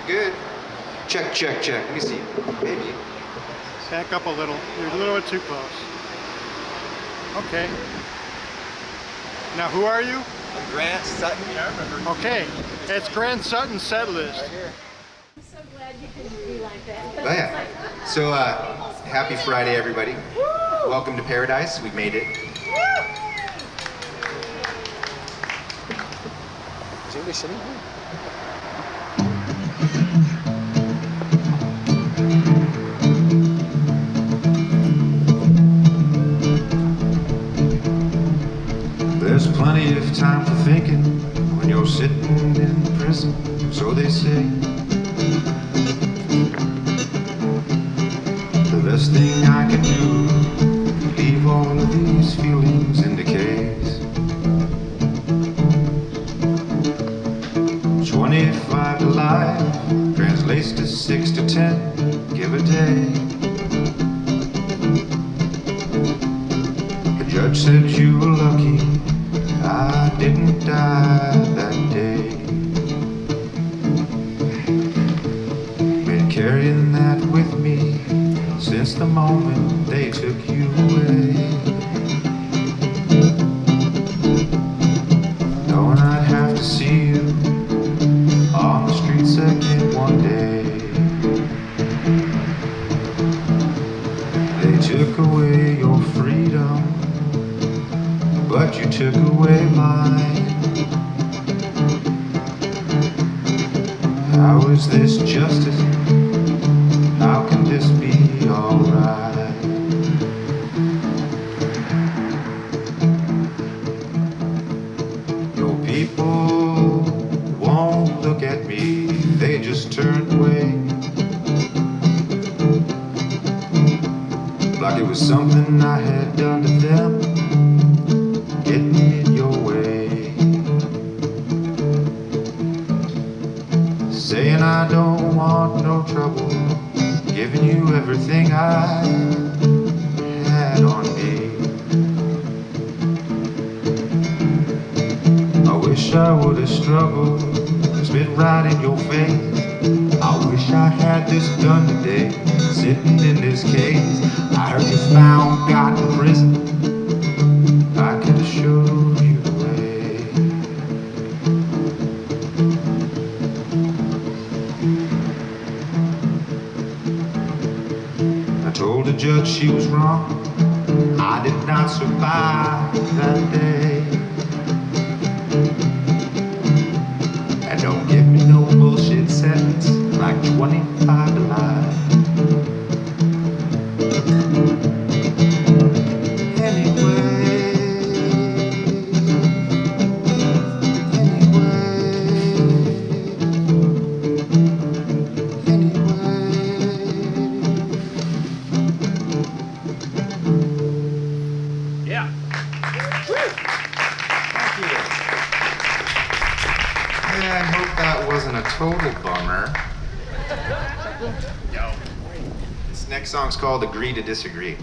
Good. Check, check, check. Let me see. Maybe. Back up a little. You're a little bit too close. Okay. Now, who are you? I'm Grant Sutton. Yeah, I remember. Okay. It's Grant Sutton set list. Right here. I'm so glad you can be like that. Oh, yeah. So, happy Friday, everybody. Welcome to paradise. We've made it. Is anybody sitting here? There's plenty of time for thinking when you're sitting in prison, so they say. The best thing I can do, leave all of these feelings in the case. 25 to life translates to 6 to 10, give or take. The judge said you were lucky I didn't die that day. Been carrying that with me since the moment they took you away. Knowing I'd have to see you on the streets again one day. They took away your freedom, but you took away mine. How is this justice? How can this be alright? Your people won't look at me, they just turn away. Like it was something I had done to them, getting in your way. Saying I don't want no trouble, giving you everything I had on me. I wish I would have struggled, spit right in your face. I wish I had this done today, sitting in this case. I heard you found God in prison, I could have showed you the way. I told the judge she was wrong, I did not survive that day. And don't give me no bullshit sentence like 25 to life. Yeah. Thank you. Yeah, I hope that wasn't a total bummer. No. This next song's called Agree to Disagree.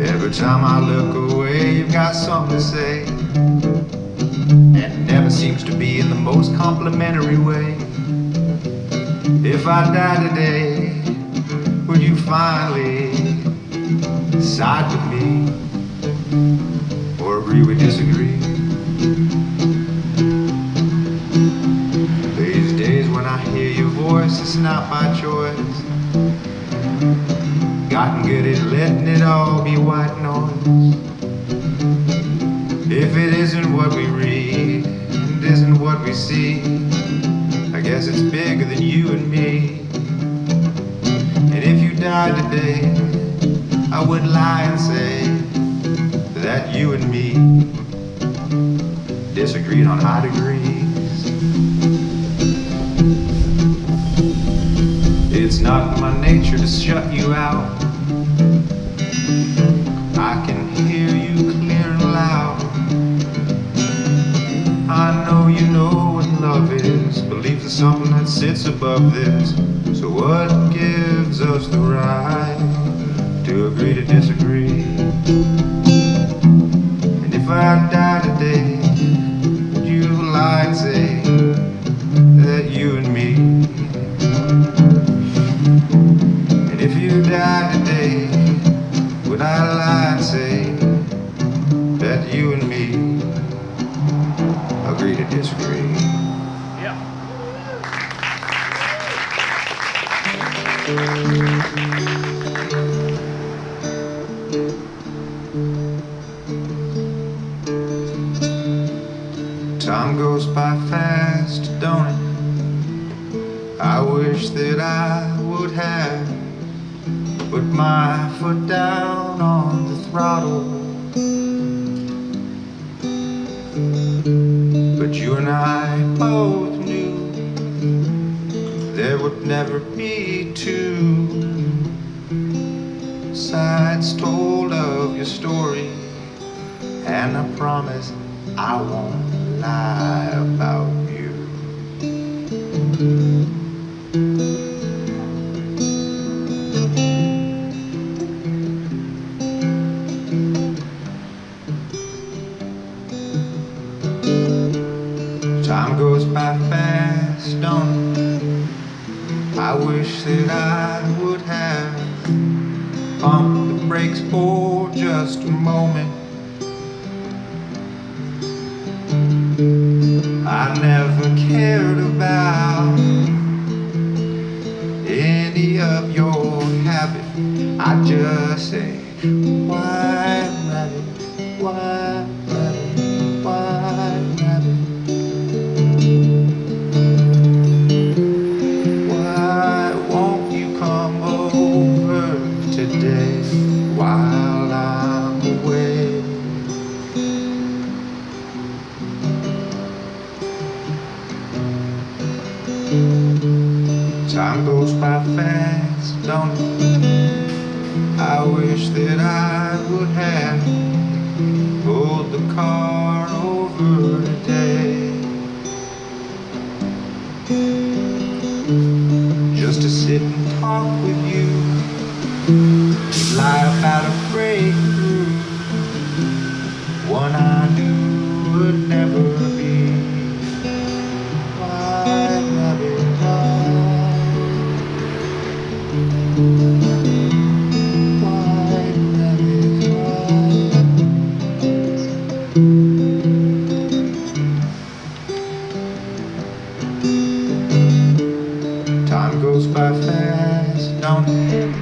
Every time I look away, you've got something to say, and it never seems to be in the most complimentary way. If I die today, would you finally side with me, or agree we disagree? These days when I hear your voice, it's not by choice. Gotten good at letting it all be white noise. If it isn't what we read, it isn't what we see, I guess it's bigger than you and me. And if you died today, I wouldn't lie and say that you and me disagreed on high degrees. It's not my nature to shut you out. I can hear you clear and loud. I know you know what love is. Belief is something that sits above this. So what gives us the right to agree to disagree? And if I die today, would you night and day when I lie and say that you and me agree to disagree. Yeah. Time goes by fast, don't it? I wish that I would have put my foot down on the throttle. But you and I both knew there would never be two sides told of your story, and I promise I won't lie about you. Time goes by fast, don't it? I wish that I would have pumped the brakes for just a moment. I never cared about any of your habits. I just say, white rabbit, white rabbit, white rabbit. Why won't you come over today while I'm away? Time goes by fast, don't it? I wish that I would have pulled the car over today, just to sit and talk with you, lie about a breakthrough, one I knew would never be. White rabbit, white rabbit, white. Time goes by fast, don't it?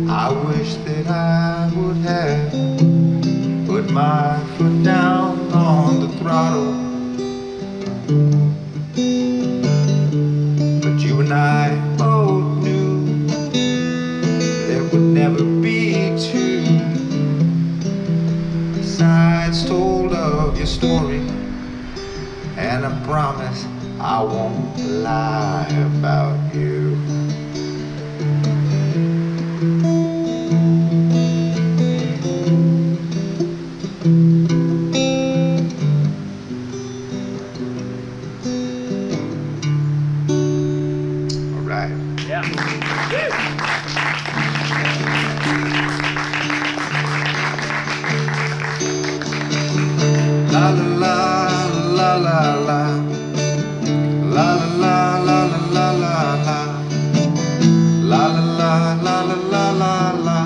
I wish that I would have put my foot down on the throttle. But you and I both knew there would never be two sides told of your story, and I promise I won't lie about you. All right. Yeah. La la la la la la. La la la la la la la la. La la la la la la la la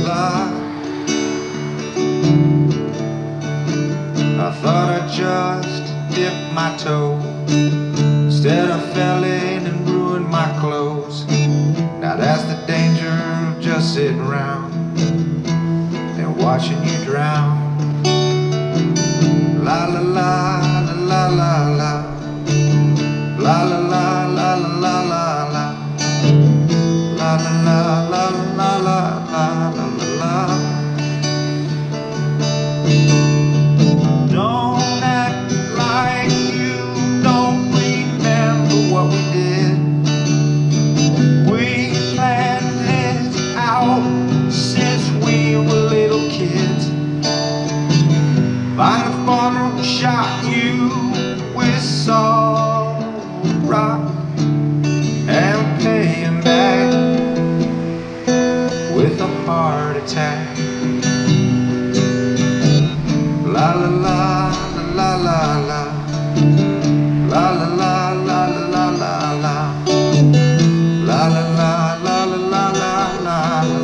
la. I thought I just dipped my toe. Instead I fell in and ruined my clothes. Now that's the danger of just sitting around and watching you drown. La la la la la la la. La la la la la la la la. La la la la la la la la la. Don't act like you don't remember what we did. We planned this out since we were little kids. Find a farmer who shot you with salt rock and pay him back with a heart attack. La la la la la la. La la la la la la la la. La la la la la la la la.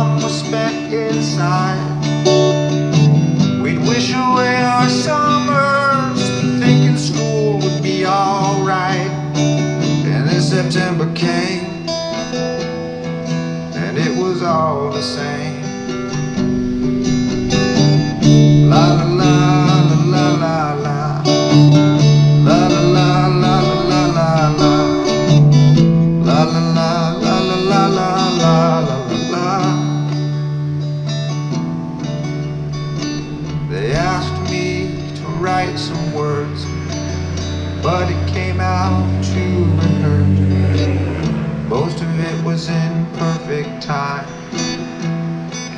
some was spent inside. We'd wish away our summers, thinking school would be alright. And then September came, and it was all the same. La la la la la la la. La la la la la la la. La la la la la la la la la la. They asked me to write some words, but it came out too hurt. Most of it was in perfect time,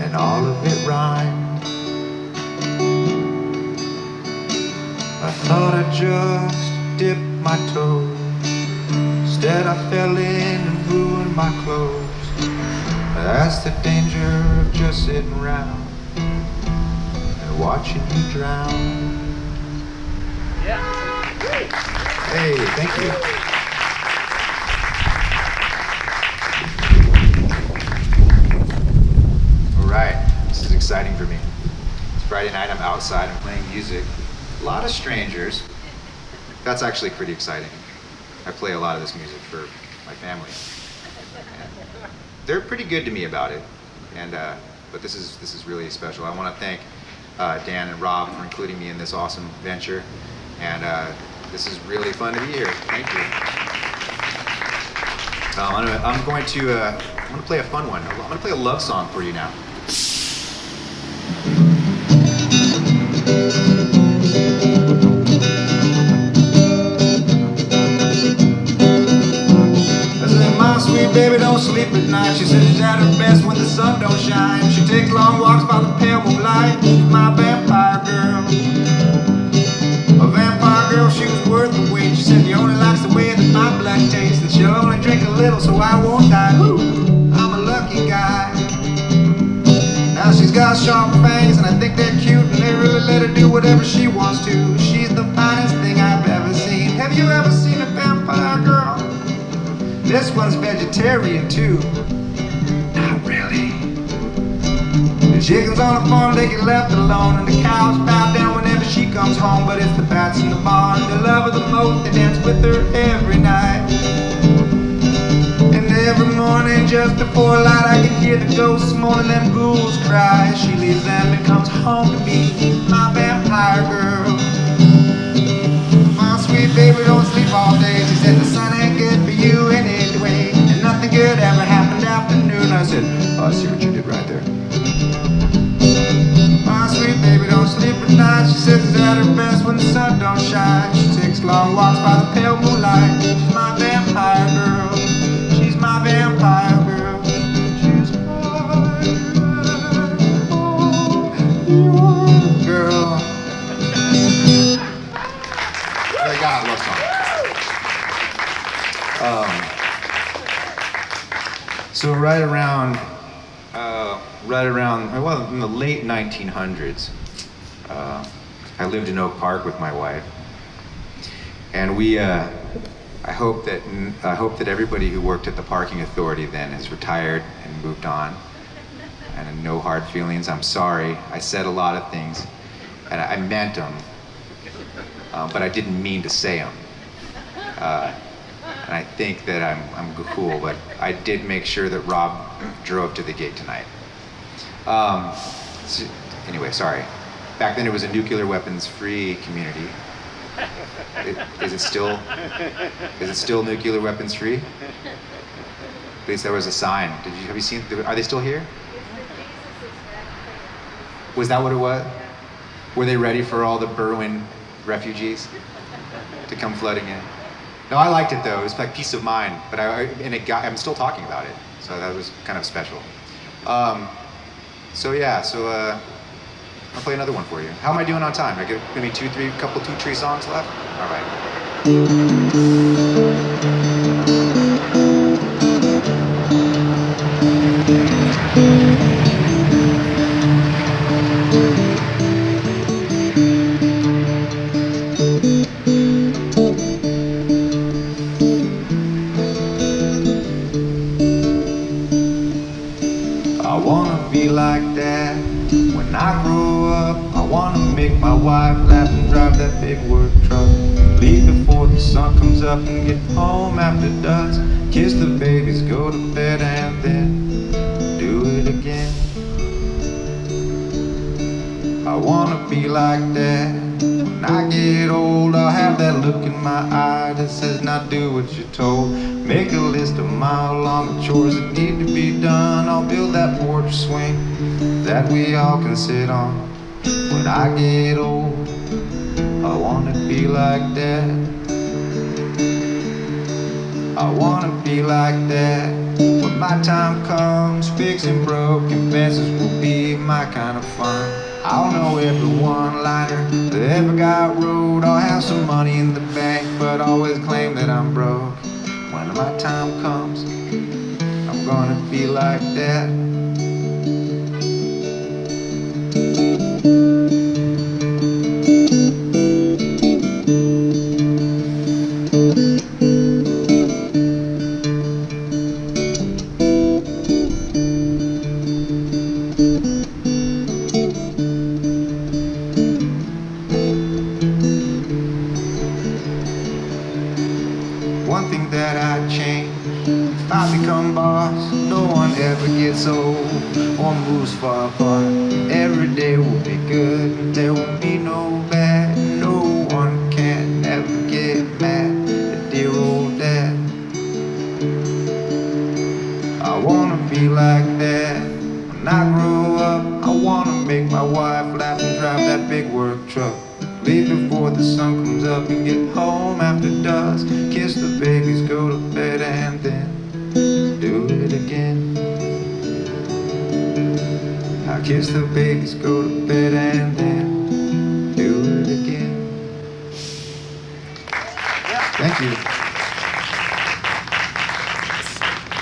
and all of it rhymed. I thought I'd just dip my toes. Instead I fell in and ruined my clothes. That's the danger of just sitting around and watching you drown. Yeah. Hey, thank you. All right, this is exciting for me. It's Friday night, I'm outside, I'm playing music. A lot of strangers. That's actually pretty exciting. I play a lot of this music for my family. And they're pretty good to me about it. And but this is really special. I want to thank Dan and Rob for including me in this awesome venture. And this is really fun to be here. Thank you. I'm going to play a fun one. I'm going to play a love song for you now. Sweet baby don't sleep at night. She says she's at her best when the sun don't shine. She takes long walks by the pale moonlight. She's my vampire girl. A vampire girl, she was worth the wait. She said she only likes the way that my blood tastes, and she'll only drink a little so I won't die. Ooh, I'm a lucky guy. Now she's got sharp fangs and I think they're cute, and they really let her do whatever she wants to. She's the finest thing I've ever seen. Have you ever seen a vampire girl? This one's vegetarian too. Not really. The chickens on the farm, they get left alone, and the cows bow down whenever she comes home. But it's the bats in the barn, they love her the most. They dance with her every night. And every morning just before light, I can hear the ghosts moaning them ghouls cry. She leaves them and comes home to me, my vampire girl. My sweet baby don't sleep all day. She said the sun ain't good for you anyway, and nothing good ever happened afternoon. I said, oh, I see what you did right there. My sweet baby don't sleep at night. She says it's at her best when the sun don't shine. She takes long walks by the pale moonlight. She's my vampire girl. She's my vampire girl. She's my girl. I got love song. So right around, well, in the late 1900s, I lived in Oak Park with my wife, and we. I hope that everybody who worked at the parking authority then is retired and moved on, and no hard feelings. I'm sorry. I said a lot of things, and I meant them. But I didn't mean to say them. And I think that I'm cool, but I did make sure that Rob drove to the gig tonight. So anyway, sorry. Back then it was a nuclear weapons-free community. Is it still nuclear weapons-free? At least there was a sign. Have you seen? Are they still here? Was that what it was? Were they ready for all the Berwyn refugees to come flooding in? No, I liked it though. It was like peace of mind. But I'm still talking about it, so that was kind of special. I'll play another one for you. How am I doing on time? I get maybe two, three songs left. All right. I wanna wanna be like that. When I grow up, I wanna make my wife laugh and drive that big work truck. Leave before the sun comes up and get home after dusk. Kiss the babies, go to bed and then do it again. I wanna be like that. When I get old, I'll have that look in my eye that says, now do what you're told. Make a list of mile-long chores that need to be done. I'll build that porch swing that we all can sit on. When I get old, I wanna be like that. I wanna be like that. When my time comes, fixing broken fences will be my kind of fun. I'll know every one-liner that ever got wrote. I'll have some money in the bank, but always claim that I'm broke. When my time comes, I'm gonna be like that. One thing that I'd change, if I become boss, no one ever gets old or moves far apart. Every day will be good, there will be no bad. No one can ever get mad at dear old dad. I wanna be like that. When I grow up, I wanna make my wife laugh and drive that big work truck. Leave before the sun comes up and get home after dusk. Kiss the babies, go to bed and then do it again. I kiss the babies, go to bed and then do it again. Thank you.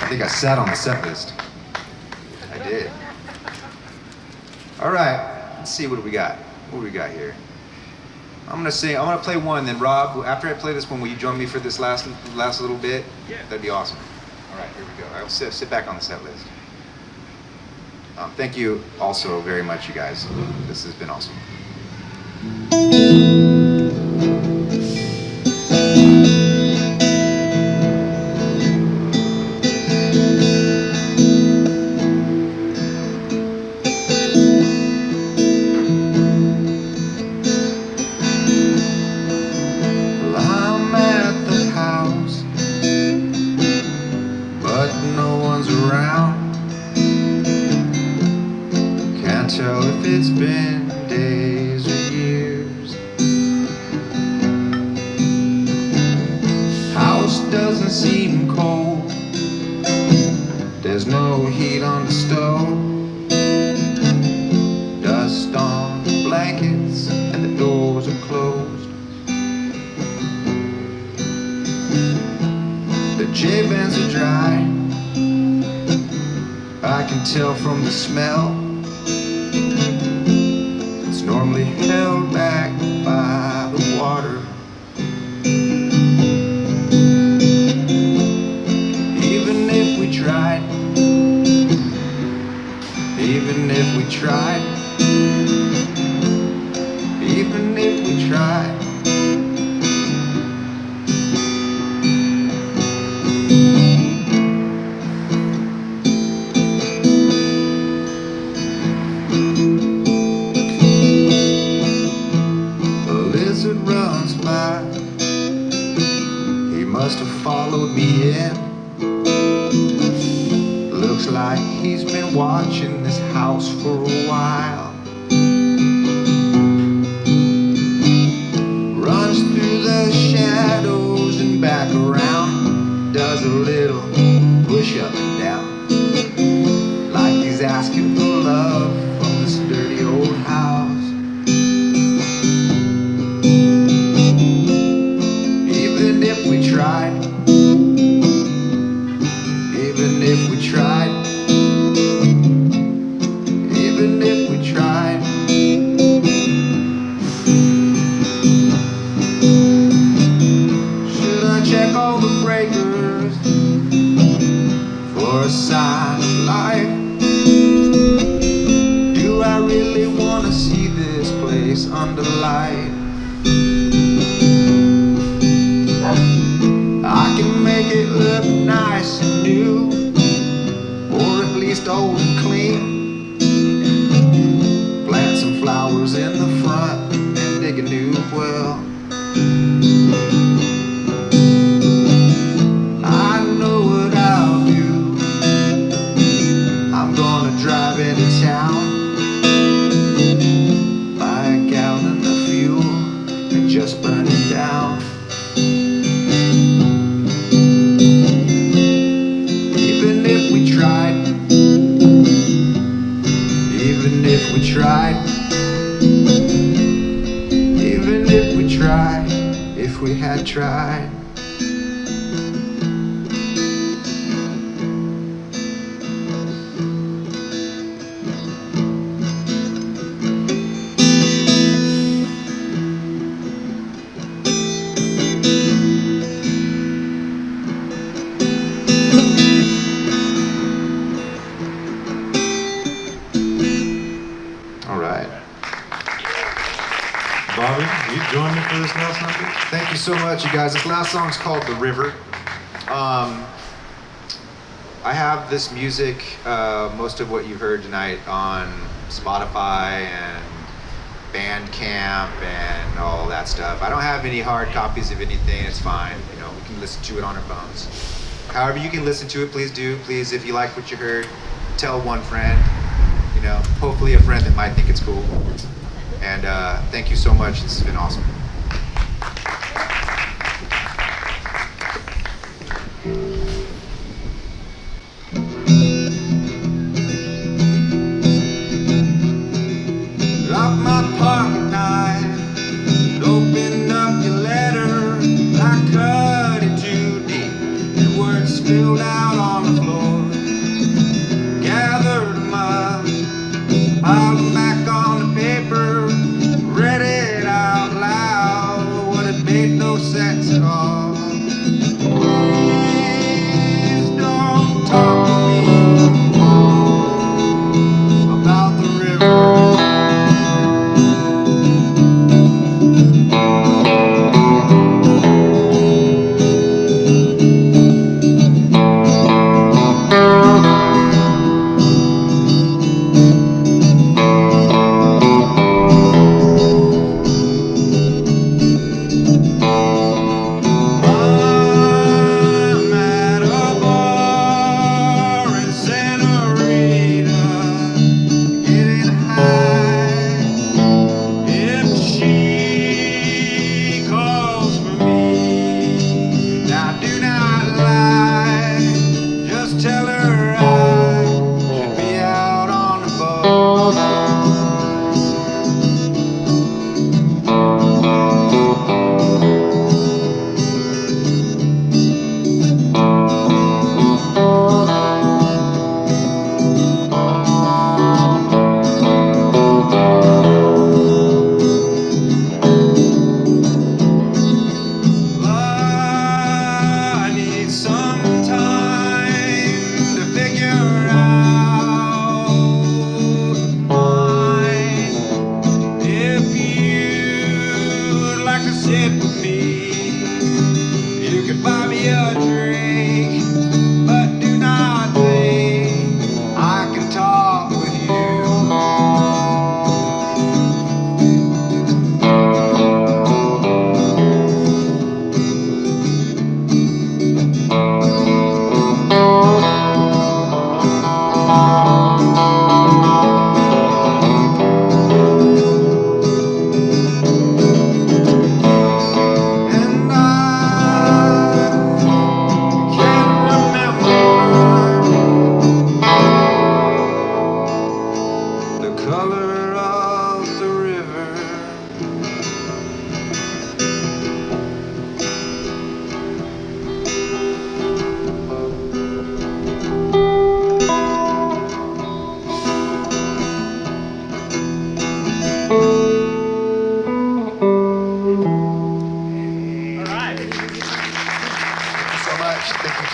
I think I sat on the set list. I did. All right, let's see what we got. What do we got here? I'm gonna play one, then Rob, after I play this one, will you join me for this last little bit? Yeah. That'd be awesome. All right, here we go. I'll sit back on the set list. Thank you also very much, you guys. This has been awesome. Tell if it's been days or years. House doesn't seem cold. There's no heat on the stove. Dust on the blankets and the doors are closed. The J-bands are dry. I can tell from the smell. Normally held back by the water. Even if we tried, even if we tried, even if we tried. Runs by. He must have followed me in. Looks like he's been watching this house for a while. Runs through the shadows and back around. Does a little push up and down, like he's asking for love from this dirty old house. If we tried, even if we tried, even if we tried. Should I check all the breakers for a sign of life? under light. I can make it look nice and new, or at least old and clean. Plant some flowers in the front and dig a new well. I know what I'll do. I'm gonna drive into town, buy a gallon of fuel and just burn it down. Even if we tried, even if we tried, even if we tried, if we had tried. All right. Bobby, you join me for this last number? Thank you so much, you guys. This last song's called The River. I have this music, most of what you heard tonight, on Spotify and Bandcamp and all that stuff. I don't have any hard copies of anything. It's fine. You know, we can listen to it on our phones. However you can listen to it, please do. Please, if you like what you heard, tell one friend. You know, hopefully a friend that might think it's cool. And thank you so much. This has been awesome. Drop my pocket knife, open up your letter. I cut it too deep, and words spilled out on the floor. Gathered them up, piled them back on the paper, read it out loud, what it made no sense at all. Please don't talk to me about the river.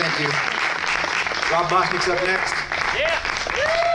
Thank you. Rob Bosnick's up next. Yeah.